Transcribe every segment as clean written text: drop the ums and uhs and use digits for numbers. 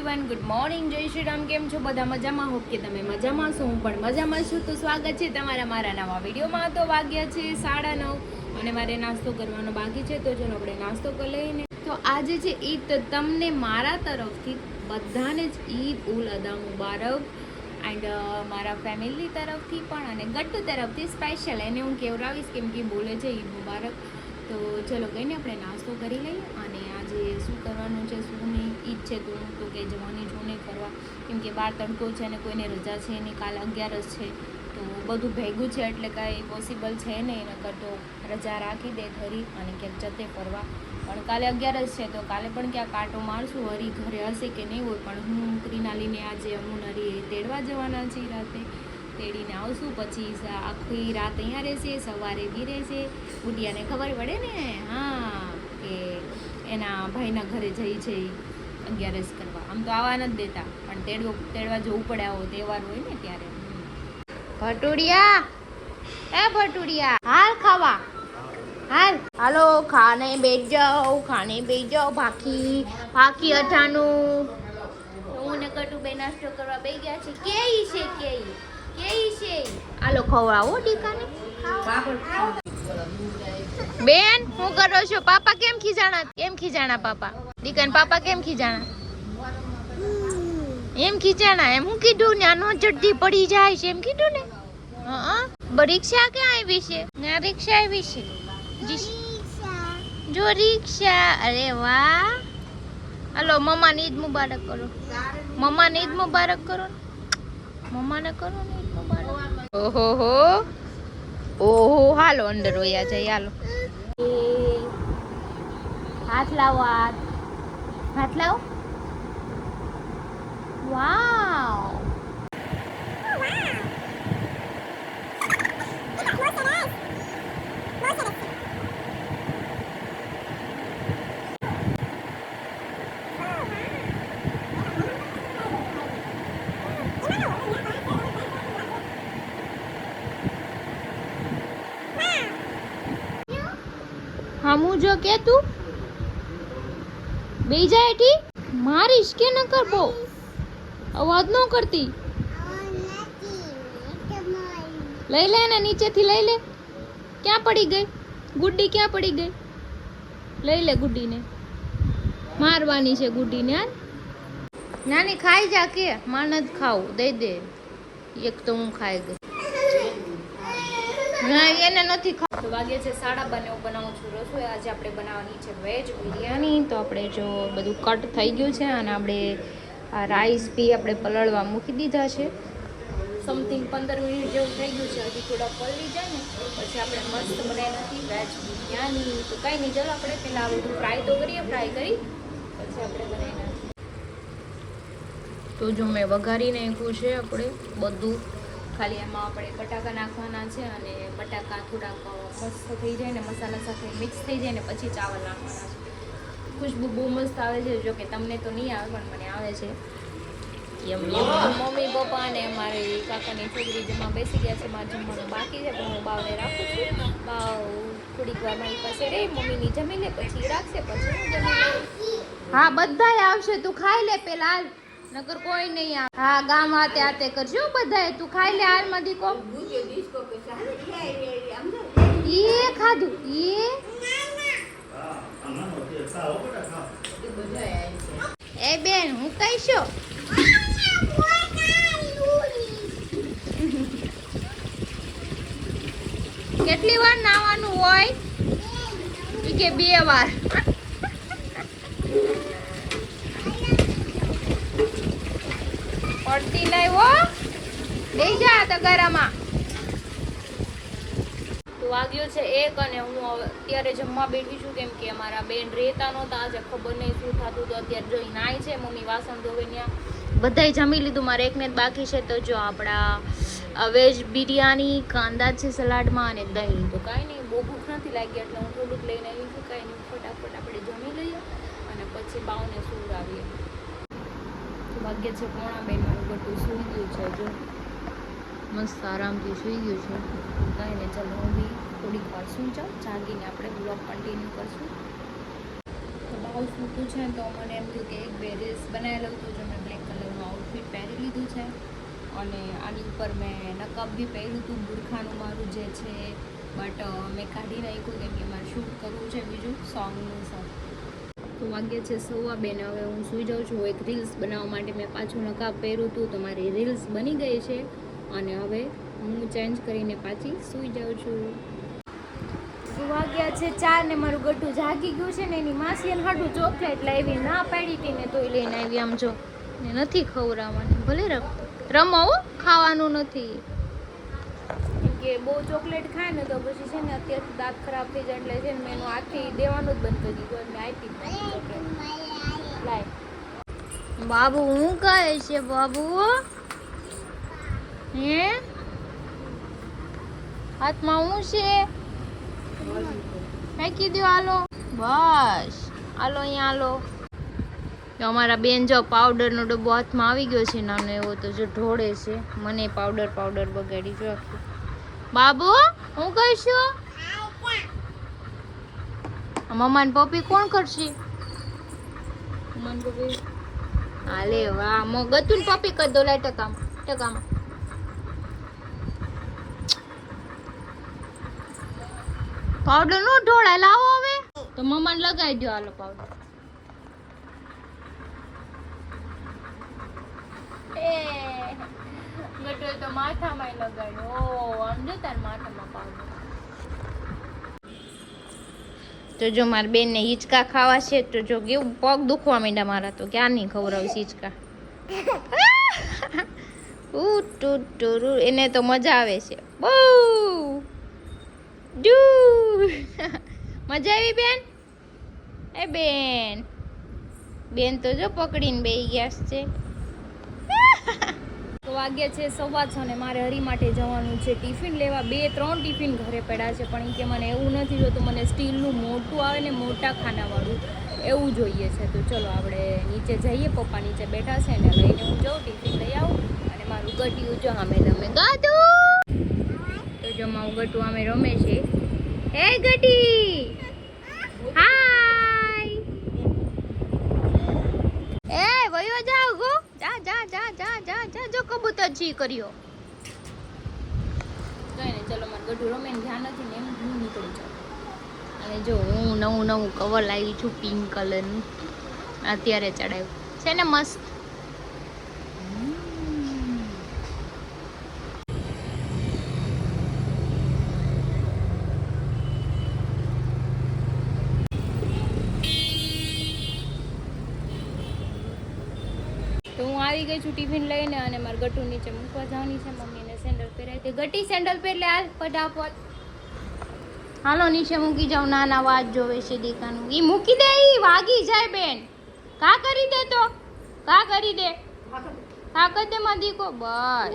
Everyone, good morning, જય શ્રી રામ. કેમ છો બધા? મજામાં? હોપ કે તમે મજામાં છો. હું પણ મજામાં છું. તો સ્વાગત છે તમારા મારા નવા વિડીયોમાં. તો વાગ્યા છે 9:30 અને મારે નાસ્તો કરવાનો બાકી છે. તો ચલો આપણે નાસ્તો કરી લઈને. તો આજે છે ઈદ. તો તમને મારા તરફથી બધાને જ ઈદ ઉલ અદા મુબારક. એન્ડ મારા ફેમિલી તરફથી પણ અને ગટ્ટુ તરફથી સ્પેશિયલ એને હું કેવડાવીશ કેમ કે બોલે છે ઈદ મુબારક. તો ચલો કહીને આપણે નાસ્તો કરી લઈએ. અને આજે શું કરવાનું છે, શું નહીં, ઈદ છે તો હું તો કે જવાની છું નહીં કરવા, કેમ કે બહાર તડકો છે અને કોઈને રજા છે નહીં, કાલે 11 છે તો બધું ભેગું છે એટલે કાંઈ પોસિબલ છે નહીં. નકર તો રજા રાખી દે ખરી અને ક્યાંક જતે ફરવા. પણ કાલે 11 છે તો કાલે પણ ક્યાંક કાંટો મારશું. હરી ઘરે હશે કે નહીં હોય, પણ હું ક્રિનાલીને આજે અમુનરી તેડવા જવાના છીએ. રાતે તેડીને આવશું, પછી આખી રાત અહીંયા રહેશે, સવારે બી રહેશે. ગુડિયાને ખબર પડે ને હા કે એના ભાઈના ઘરે જઈ છે 11 કરવા. આમ તો આવવા નથી દેતા, પણ તેડવા જવું પડે, આવો તહેવાર હોય ને ત્યારે. ભટુડિયા, એ ભટુડિયા, હાલ ખાવા, હાલ હાલો, ખાને બેઠ જાઓ, ભાખી અઠાનું. હું ને કટુ બે નાસ્તો કરવા બે ગયા છે. કેઈ છે આલો ખવડાવો દીકાને. બેન હું કરો છો? પાપા કેમ ખીજાણા પાપા? દીકાન પાપા કેમ ખીજાણા? એમ ખીજાણા? એમ હું કીધું ને, આનો જલ્દી પડી જાય છે એમ કીધું ને. રિક્ષા ક્યાં આવી છે? ના રિક્ષા આવી છે. જો રિક્ષા, અરે વાહ. હાલો મમ્માને ઈદ મુબારક કરો. મમ્માને ઈદ મુબારક કરો. મમ્માને કરો ને ઈદ મુબારક. ઓહો હાલો અંદર વયા જાય. હાલો હાથ લાવો, હાથ લાવો. વાવ, હામું જો કે તું બેજા એઠી મારીશ કે ન કરબો, અવાજ ન કરતી. લઈ લે ને નીચેથી લઈ લે. ક્યાં પડી ગઈ ગુડ્ડી? ક્યાં પડી ગઈ? લઈ લે ગુડ્ડીને. મારવાની છે ગુડ્ડીને. હાલ નાની ખાઈ જા. કે માં નથી ખાવું, દઈ દે. એક તો હું ખાઈ ગઈ. ના એને નથી ખાવું. તો વાગે છે 12:30. હું બનાવું છું રસોઈ. આજે આપણે બનાવવાની છે વેજ બિરયાની. તો આપણે જો બધું કટ થઈ ગયું છે અને આપણે આ રાઈસ બી આપણે પલળવા મૂકી દીધા છે. સમથિંગ 15 મિનિટ જેવું થઈ ગયું છે. હજી થોડા પલળી જાય ને પછી આપણે મસ્ત બનાવી નથી વેજ બિરયાની. તો કંઈ નહીં, ચાલો આપણે પહેલાં આ બધું ફ્રાય તો કરીએ. ફ્રાય કરી પછી આપણે બનાવી નાખીએ. તો જો મેં વઘારી નાખ્યું છે આપણે બધું. ખાલી એમાં આપણે બટાકા નાખવાના છે અને બટાકા થોડાક મસ્ત થઈ જાય ને, મસાલા સાથે મિક્સ થઈ જાય ને પછી ચાવલ નાખવાના છે. ખુશ્બુ બહુ મસ્ત આવે છે. જો કે તમને તો નહીં આવે પણ મને આવે છે. મમ્મી પપ્પા અને મારી કાકાની છોકરી જમવા બેસી ગયા છે. મારે જમવાનું બાકી છે પણ હું બાવને રાખું છું. બાવ થોડીક વાર મારી પાસે રહી, મમ્મીની જમી લે પછી રાખશે, પછી હું જમી લઉં. હા બધાય આવશે, તું ખાઈ લે પેલા, નકર કોઈ નહીં આવે. હા ગામ હાથે હાથે કરજો બધાય. તું ખાઈ લે હાલ માં દીકો. એ ખાધું એ બેન હું કહીશો. કેટલી વાર નાવાનું હોય? કે 2 વાર. પડતી નહીં હો, લઈ જા તગારામાં. તો વાગ્યો છે 1 અને હું અત્યારે જમવા બેઠી છું કેમ કે અમારા બેન રહેતા નહોતા. આજે ખબર નહીં શું થતું. તો અત્યારે જોઈ નાય છે, મમ્મી વાસણ ધોવે ત્યાં. બધાય જમી લીધું, મારે એકને જ બાકી છે. તો જો આપણા વેજ બિરયાની, કાંદા છે સલાડમાં અને દહીં. તો કાંઈ નહીં, બહુ ભૂખ નથી લાગી એટલે હું થોડુંક લઈને આવી છું. કાંઈ નહીં, ફટાફટ આપણે જમી લઈએ અને પછી બાવને સુવડાવીએ. ભાગ્ય છે 9:30. મારું ગટું સૂઈ ગયું છે, જો મસ્ત આરામથી સૂઈ ગયું છે. કાંઈ નહીં, ચાલો હું બી થોડીક વાર સૂઈ જાઉં. જાગીને આપણે બ્લોગ કન્ટિન્યુ કરશું. તો બહુ સૂતું છે તો મને એમ થયું કે એક બે રીલ્સ બનાવી લઉં તો જો મેં બ્લેક કલરનું આઉટફિટ પહેરી લીધું છે અને આની ઉપર મેં નકાબ બી પહેર્યું હતું બુરખાનું મારું જે છે બટ મેં કાઢી નાખ્યું કેમ કે મારે શૂટ કરવું છે બીજું સોંગનું સોંગ. તો વાગ્યા છે 2:15 હવે હું સૂઈ જાઉં છું. એક રીલ્સ બનાવવા માટે મેં પાછું નકાબ પહેર્યું હતું તો મારી રીલ્સ બની ગઈ છે અને હવે હું ચેન્જ કરીને પાછી સૂઈ જાઉં છું. વાગ્યા છે 4 ને મારું ગટું જાગી ગયું છે ને એની માસી એને હાટું ચોકલેટ લાવી ના પાડી હતી ને તોય લઈને આવી. આમ જો ને નથી ખવડાવવાની ભલે રમો ખાવાનું નથી કેમ કે બહુ ચોકલેટ ખાય ને તો પછી છે ને અત્યારથી દાંત ખરાબ થઈ જાય એટલે છે ને મેં એનું આખી દેવાનું જ બંધ કરી દીધું મેં આપી લાય બાબુ હું કહે છે બાબુ હે હાથમાં હું છે ફેંકી દો હાલો બસ હાલો અહીંયા હાલો. અમારા બેન જો પાવડરનો ડબ્બો હાથમાં આવી ગયો છે નાનો એવો તો જો ઢોળે છે મને પાવડર બગાડી જો આખું. બાબુ હું કહીશું મમ્માને પપ્પી કોણ કરશે મમ્માને પપ્પી હાલે વાહ મો ગતું પપ્પી કરી દો લાય ટકામાં પાવડર નો ઢોળાય લાવો હવે તો મમ્માને લગાવી દો હાલો પાવડર. ગટો તો માથામાં લગાડ્યો આમ જો તાર માથામાં પાવડર. તો જો મારી બેન ને હિંચકા ખાવા છે તો જો કેવું પગ દુખવા માંડ્યા મારા તો ક્યાં નહીં ખવડાવીશ હિંચકા. એને તો મજા આવે છે બહુ મજા આવી બેન એ બેન તો જો પકડીને બેહી ગયા છે. તો વાગ્યા છે 6:15 ને મારે હરી માટે જવાનું છે ટિફિન લેવા. 2-3 ટિફિન ઘરે પડ્યા છે પણ કે મને એવું નથી જોતું મને સ્ટીલનું મોટું આવે ને મોટા ખાનાવાળું એવું જોઈએ છે. તો ચલો આપણે નીચે જઈએ પપ્પા નીચે બેઠા છે ને લઈને હું જાઉં ટિફિન લઈ આવું અને મારું ગટિયું જો અમે રમે ગાતું તો જો મારું ગટું અમે રમે છે. હે ગટી હાય એ વયો જાવ ગો જા જો કબૂતર જી કર્યો કઈ ને ચલો મારું ગટું રમે ને ધ્યાન નથી ને એમ હું નીકળી જાઉં. અને જો હું નવું કવર લાવી છું પિંક કલરનું અત્યારે ચડાવ્યું છે ને મસ્ત. તો હું આવી ગઈ છું ટિફિન લઈને અને મારા ગટુ નીચે મૂકવા જવાની છે. મમ્મીને સેન્ડલ પહેરાવી તે ગટી સેન્ડલ પહેર લે આ ફટાફટ હાલો નીચે મૂકી જાઉં. નાના વાત જોવે છે દીકાનું ઈ મૂકી દે ઈ વાગી જાય બેન કા કરી દે તો કા કરી દે માં દીકો બસ.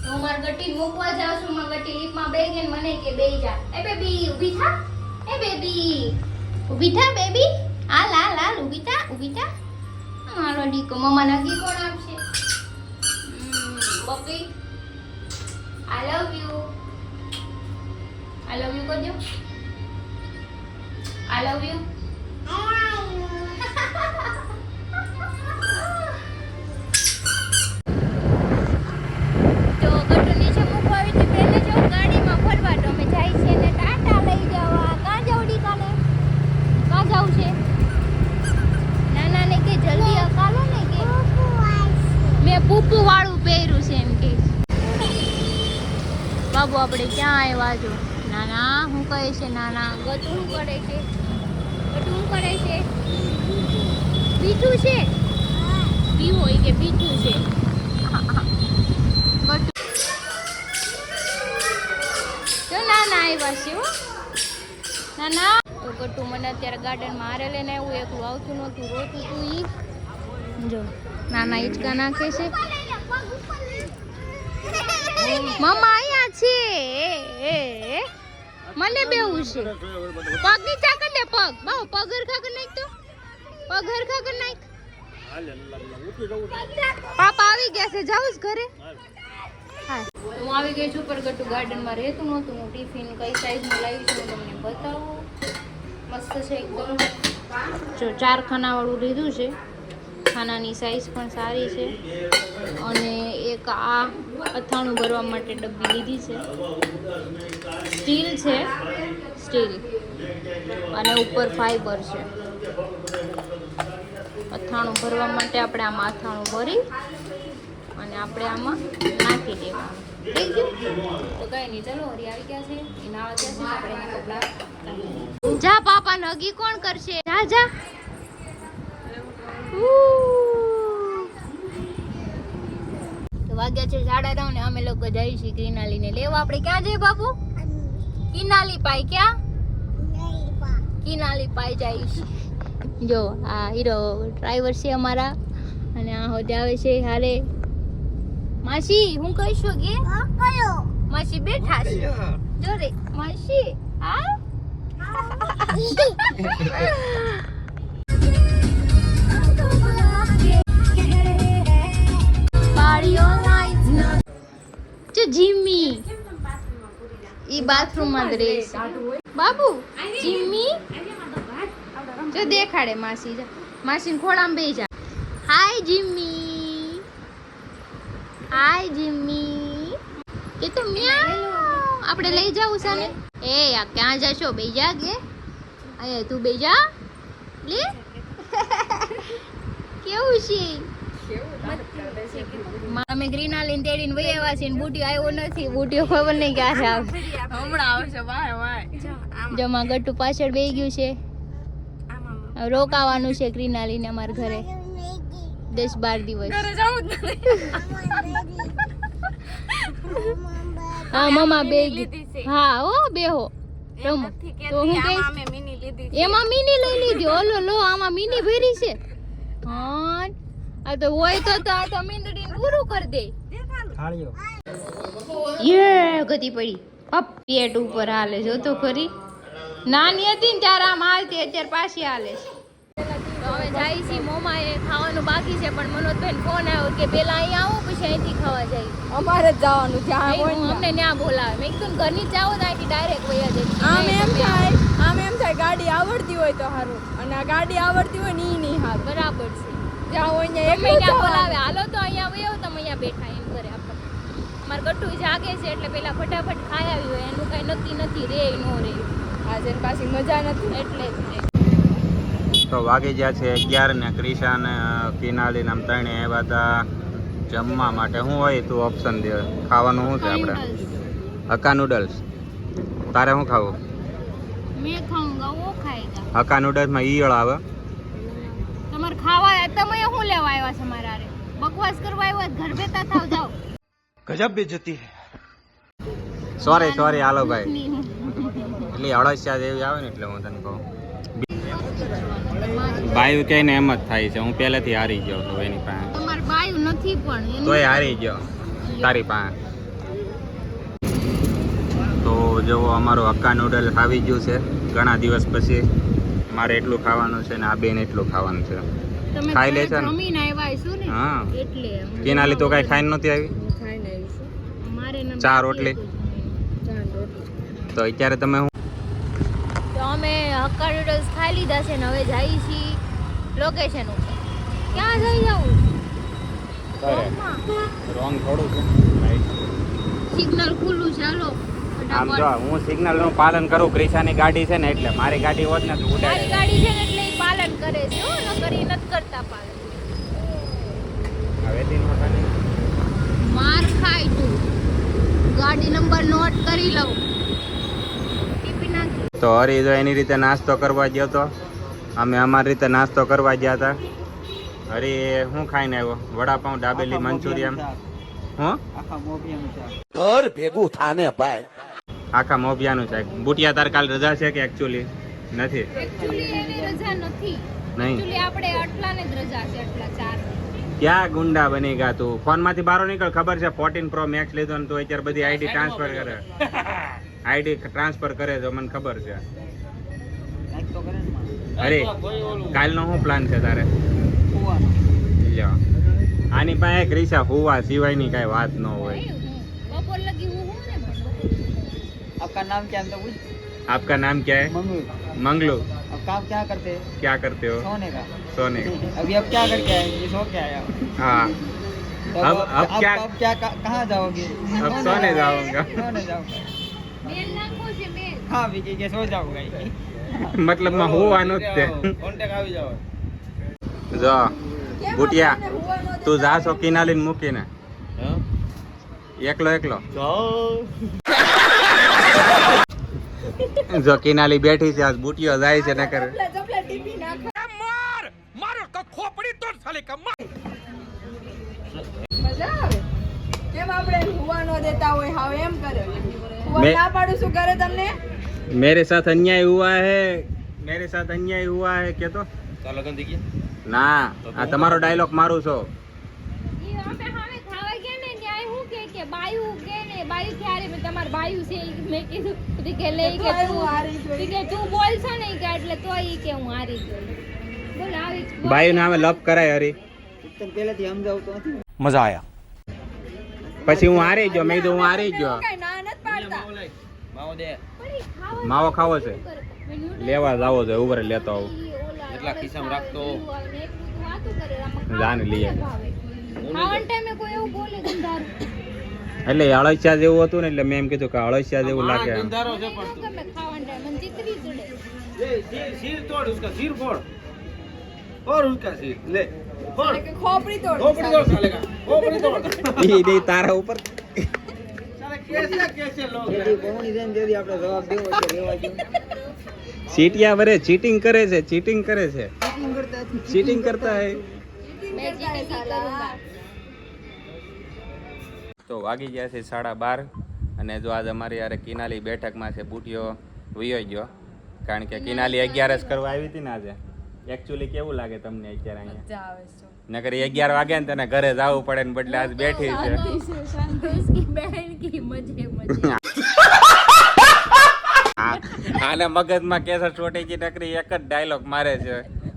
હું મારા ગટી મૂકવા જાઉં છું. મારા ગટી લીપમાં બેહી ગઈ મને કે બેહી જા એ બેબી ઊભી થા એ બેબી ઊભી થા બેબી હાલ ઊભી થા મારો દીકો મમ્મા નગી કોણ આપશે બપી આઈ લવ યુ કરજો આઈ લવ યુ. તો ગટુ નીચે મૂકવા આવી હતી બેને જો ગાડીમાં ફરવા તો અમે જાય છે ને ટાટા લઈ જવા. કાં જાવ દીકાને કાં જાવ છે નાના ને કે જલ્દી અકાલો ને કે મેં પૂપુ વાળું પહેર્યું છે એમ કે બાબુ આપણે ક્યાં આવ્યા જો. નાના હું કહે છે નાના ગટુ શું કરે છે બીજું છે પીવું હોય કે બીજું છે તો નાના આવ્યા છે હો નાના. તો ગટુ મને અત્યારે ગાર્ડનમાં હારે લઈને આવ્યું એકલું આવતું નહોતું રોતું તું ઈ જો નાના હિંચકા નાખે છે. મમ્મા અહીંયા છે મને બેવું છે પગ નીચા કર દે પગ બાઉ પગ હરખા કર નાખ તો પગ હરખા કર નાખ. પાપા આવી ગયા છે જાઉં ઘરે. હા હું આવી ગઈ છું પર ગટુ ગાર્ડનમાં રહેતું નહોતું. હું ટિફિન કઈ સાઈઝનું લાવી છું તમને બતાવું. મસ્ત છે એકદમ જો 4 ખાનાવાળું લીધું છે. ખાનાની સાઈઝ પણ સારી છે. અને એક આ અથાણું ભરવા માટે ડબ્બી લીધી છે. સ્ટીલ છે, સ્ટીલ, અને ઉપર ફાઈબર છે. અથાણું ભરવા માટે આપણે આમાં અથાણું ભરી અને આપણે આમાં નાખી દેવાનું. થઈ ગયું? તો કઈ નહીં, ચલો હરી આવી ગયા છે, એ નાવા ગયા છે, આપણે એના કપડાં જા પાપા નગી કોણ કરશે? જા જા. તો વાગ્યા છે 9:30 ને અમે લોકો જઈએ છીએ કિનાલીને લેવા. આપણે ક્યાં જઈએ બાપુ? કિનાલી પાઈ. ક્યાં? કિનાલી પાઈ જઈશ. જો આ હીરો ડ્રાઈવર છે અમારા, અને આ હોદે આવે છે હારે માસી. હું કહીશું કે માસી બેઠા છે. જો રે માસી. હા જીમી ઈ બાથરૂમ માં જ રહેશે બાબુ. જીમી જો દેખાડે માસી. માસી ખોળામાં બેસી જા. હાય જીમી, હાય જીમી. કે તો મ્યાઉ. આપણે લઈ જાવ સાને. એ આ ક્યાં જશો? બેસી જા કે અહીંયા તું બેસી જા લે. કેવું છે? અમે ગ્રીનાલીન તેડીને વહી આવ્યા છીએ, બુટીઓ આવ્યો નથી. બુટીઓ ખબર નહીં ક્યારે આવે. હમણાં આવશે. જમા ગટ્ટુ પાછળ બેસી ગયું છે. રોકાવાનું છે ગ્રીનાલીને અમારા ઘરે 10-12 દિવસ. હા મમ્મા બે. હા હો બેહો રમો. તો હું કહીશ એમાં મિની લઈ લીધી. ઓલો લો આમાં મિની ભરી છે. હા આ તો હોય તો આ તો મીંદડીને પૂરું કરી દે. યે ગતી પડી. અપ પેટ ઉપર હાલે. જો તો ખરી. નાની હતી ને ત્યારે આમ હાલતી, અત્યારે પાછી હાલે છે. તો હવે જાય છે મોમાએ. ખાવાનું બાકી છે પણ મનોજભાઈ ફોન આવ્યો કે પેલા અહીંયા આવો પછી અહીંથી ખાવા જાય. અમારે જ જવાનું ત્યાં અમને ત્યાં બોલાવે. મેં કીધું ઘરની જ જાઓ તો અહીંથી ડાયરેક્ટ વયા જાય. આમ એમ થાય ગાડી આવડતી હોય તો સારું, અને આ ગાડી આવડતી હોય ને ઈ નહીં સારું. બરાબર છે. જ્યાં હોય ત્યાં બોલાવે હાલો તો અહીંયા વયો તમે અહીંયા બેઠા એમ કરે આપણે. અમારે ગટ્ટુ જાગે છે એટલે પેલા ફટાફટ ખાઈ આવી હોય. એનું કઈ નક્કી નથી રે નો રે. આજે પાછી મજા નથી એટલે જ રે. તો વાગી ગયા છે 11 ને ક્રિશા ને કિનાલી નામ ત્રણે આવ્યા હતા જમવા માટે. શું હોય તું ઓપ્શન દે, ખાવાનું શું છે આપણે? Hakka noodles. તારે શું ખાવું? મેં ખાઉંગા વો ખાएगा. હક્કા નૂડલ્સમાં ઈયળ આવે. તમારે ખાવા તમે શું લેવા આવ્યા છે મારા રે? બકવાસ કરવા આવ્યા? ઘર બેઠા થાવ જાઓ. ગજબ બેજતી હે. સોરી હાલો ભાઈ. એટલી અળસિયા જેવી આવે ને એટલે હું તને કહું. બાયું કે ને એમ જ થાય છે. હું પહેલેથી હારી ગયો છું એની પાસે. તમાર બાયું નથી પણ તોય હારી ગયો તારી પાસે. તો જો અમારું હક્કા નૂડલ્સ આવી ગયું છે ઘણા દિવસ પછી. મારે એટલું ખાવાનું છે ને આ બેન એટલું ખાવાનું છે. તમે ખાઈ લે છે ને? જમીન આવ્યા છો ને હા એટલે કિનાલી તો કઈ ખાઈને નહોતી આવી. ખાઈને આવીશું. મારે ન 4 રોટલી. તો અત્યારે તમે તો અમે હક્કા નૂડલ્સ ખાઈ લીધા છે ને હવે જઈએ છીએ લોકેશન ઉપર. ક્યાં જઈ જવું? રોંગ થોડું છે. સિગ્નલ ખુલ્લું છે. હાલો આમ જો હું સિગ્નલ નું પાલન કરું. ક્રિશાની ગાડી છે ને એટલે મારી ગાડી હોત ને તો મારી ઉડાડી. ગાડી છે ને એટલે ઈ પાલન કરે છે. હો ન કરી નથી કરતા પાલન. હવે દિન હોતા નહીં. માર ખાય તું. ગાડી નંબર નોટ કરી લઉં. ટીપી નાખી. તો હરી જો એની રીતે નાસ્તો કરવા ગયો તો અમે અમારી રીતે નાસ્તો કરવા ગયા હતા. હરી શું ખાઈને આવ્યો? વડાપાઉં, દાબેલી, મંચુરિયન. હું ઘર ભેગું થાને ભાઈ. આખા મોભિયાનું છે. બુટિયા તાર કાલ રજા છે કે એકચ્યુઅલી નથી? એક્ચ્યુઅલી એની રજા નથી. નહીં. એક્ચ્યુઅલી આપણે આટલાને જ રજા છે. આટલા 4. ક્યાં ગુંડા બની ગયા તું? ફોન માંથી બહાર નીકળ. ખબર છે 14 Pro Max લીધો ને તો અત્યારે બધી આઈડી ટ્રાન્સફર કરે. આઈડી ટ્રાન્સફર કરે છે મને ખબર છે. અરે કાલનો શું પ્લાન છે તારે? લ્યો આની પાસે ક્રિશા હુવા સિવાયની કઈ વાત ન હોય. બપોર લગી હું ને આપકા નામ क्या है? आपका नाम क्या है? मंगलू. काम क्या करते हैं? क्या करते हो? सोने का। सोने का। अभी अब क्या करके आए? ये सो के आया। हाँ तो अब क्या? अब क्या कहाँ जाओगे? अब सोने जाऊंगा। सोने जाऊंगा। બેલ નાખો છે બેલ. हाँ विकी के सो जाऊंगा। મતલબ માં હોવાનું જ તે કોન્ટેક્ટ આવી જાવ। જો કેમ બુટિયા આપણને હુવા ન તું દેતા? જા છો કિનાલીને મૂકીને એકલો એકલો જો કિનાલી બેઠી છે આજ બુટિયો જાય છે નકર જપલા જપલા ટીપી નાખો. મજા આવે. કેમ આપણે હુવા ન દેતા હોય હાવ એમ કરે. હુવા મેં- ના પાડું શું કરે તમને? मेरे साथ अन्याय हुआ है मेरे साथ अन्याय हुआ है કે તો ના આ તમારો ડાયલોગ મારું છો ઈ અમે હામે ખાવા ગયા ને ત્યાં હું કે બાયું કે ને બાયું ક્યારે મેં તમાર બાયું છે ઈ મેં કીધું તી કે લે ઈ કે તો હું હારી તું જોઈ. ઈ કે તું બોલ છો ને ઈ કે એટલે તો ઈ કે હું હારી ગઈ બોલ આવી જ બોલ. બાયું નામે લપ કરાય હરી તને પહેલેથી સમજાવતો નથી। मजा आया પછી હું હારી ગયો મેં કીધું હું હારી ગયો કઈ ના નથી પાડતા. માવો દે। પણ ઈ ખાવા માવો ખાવો છે શું કરે? મેં નૂડલ્સ લેવા જાવો છે ઉભરે લેતો આવું ઈ ઓલા એટલા ખિસ્સામાં રાખતો. ઈ હોય ને એટલું તો વાતું કરે આમાં જાને લઈ ખાવાનું આવે. ભાવે. ખાવાના ટાઈમે કોઈ એવું બોલે ગંધારું એટલે અળસિયા જેવું હતું ને એટલે મેં એમ કીધું કે અળસિયા જેવું લાગે એમ. ગંધારો છે મને પણ ન ગમે ખાવાના ટાઈમે મને ચીતરી ચડે सिर तोड़ उसका सिर फोड़ और उसका सिर ले फोड़ એટલે કે ખોપડી તોડ. खोपड़ी तोड़ साले का खोपड़ी तोड़ ઈ નહીં તારા ઉપર साले कैसे लोग कोनी देन दे दी आपने जवाब देવો છે લેવા જો ચીટિયા વરે ચીટિંગ કરે છે ચીટિંગ કરે છે चीटिंग करता है ચીટિંગ કરતા હે मैं चीटिंग करूंगा તો વાગી ગયા છે 12:30 અને જો આજ અમારી યારે કિનાલી બેઠકમાં છે બુટિયો વયો ગયો કારણ કે કિનાલી 11 કરવા આવી હતી ને આજે એકચ્યુઅલી કેવું લાગે તમને અત્યારે અહીંયા મજા આવે છે. નકર 11 વાગે ને તને ઘરે જવું પડે ને બદલે આજ બેઠી છે उसकी बहन की मजे मजे આને મગજમાં કેસર ચોટી ગઈ નકરી એક જ ડાયલોગ મારે છે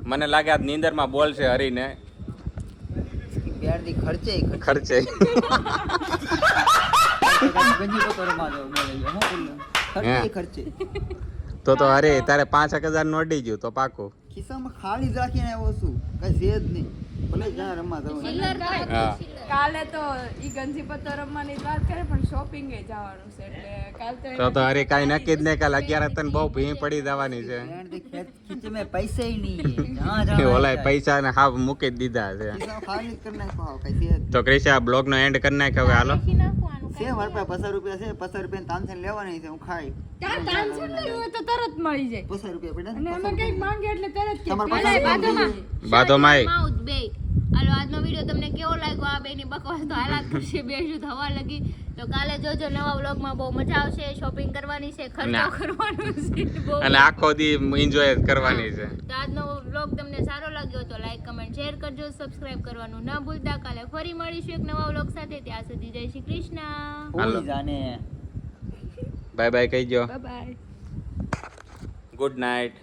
મને લાગે આજ નીંદરમાં બોલશે હરીને प्यार दी खर्चे ખર્ચે गंजी को तोड़ मारो बोले ये हां खर्चे खर्चे તો અરે તારે 5,000 નોડી ગયું તો પાકું ખિસ્સામાં ખાલી જ રાખીને આવ્યો છું કઈ છે જ નહીં ભલે જ્યાં રમવા જવાનું चिल्लर હા કાલે તો ઈ ગંજી પત્તો રમવાની જ વાત કરે પણ શોપિંગ એ જવાનું છે એટલે કાલ તો તો અરે કાઈ નક્કી જ નહીં કાલ 11 તને બહુ ભીં પડી જવાની છે प्यार दी खींचे में पैसे ही नहीं है जहाँ जाना ઓલાય પૈસા ને હાવ મૂકી જ દીધા છે खिस्सा खाली करना है कहाँ कई है તો ક્રિશા બ્લોગ નો એન્ડ કરી નાખ હવે હાલો નાખી નાખવાનું છે મારા પાસે 50 રૂપિયા છે 50 રૂપિયા તાનસેન લેવાની છે હું ખાઈ ત્યાં તાનસેન લેવું હોય તો તરત મળી જાય 50 રૂપિયા પડ્યા અને અમે કંઈક માંગે એટલે તરત કે તમારા પેલા પાસે બાજુમાં બાધોમાં માઉથ બે હાલો આજનો વિડીયો તમને કેવો લાગ્યો આ બેની બકવાસ તો હાલાત કરશે બેસું થવા લગી તો કાલે જોજો નવા વ્લોગમાં બહુ મજા આવશે શોપિંગ કરવાની છે ખર્ચો ના. કરવાનો છે બહુ અને આખો દી એન્જોય કરવાની છે તો આજનો વ્લોગ તમને સારો લાગ્યો તો લાઈક કમેન્ટ શેર કરજો સબસ્ક્રાઇબ કરવાનું ના ભૂલતા કાલે ફરી મળીશું એક નવા વ્લોગ સાથે ત્યાં સુધી જય શ્રી કૃષ્ણ હાલો. कोई जाने બાય બાય કહી દો બાય બાય ગુડ નાઇટ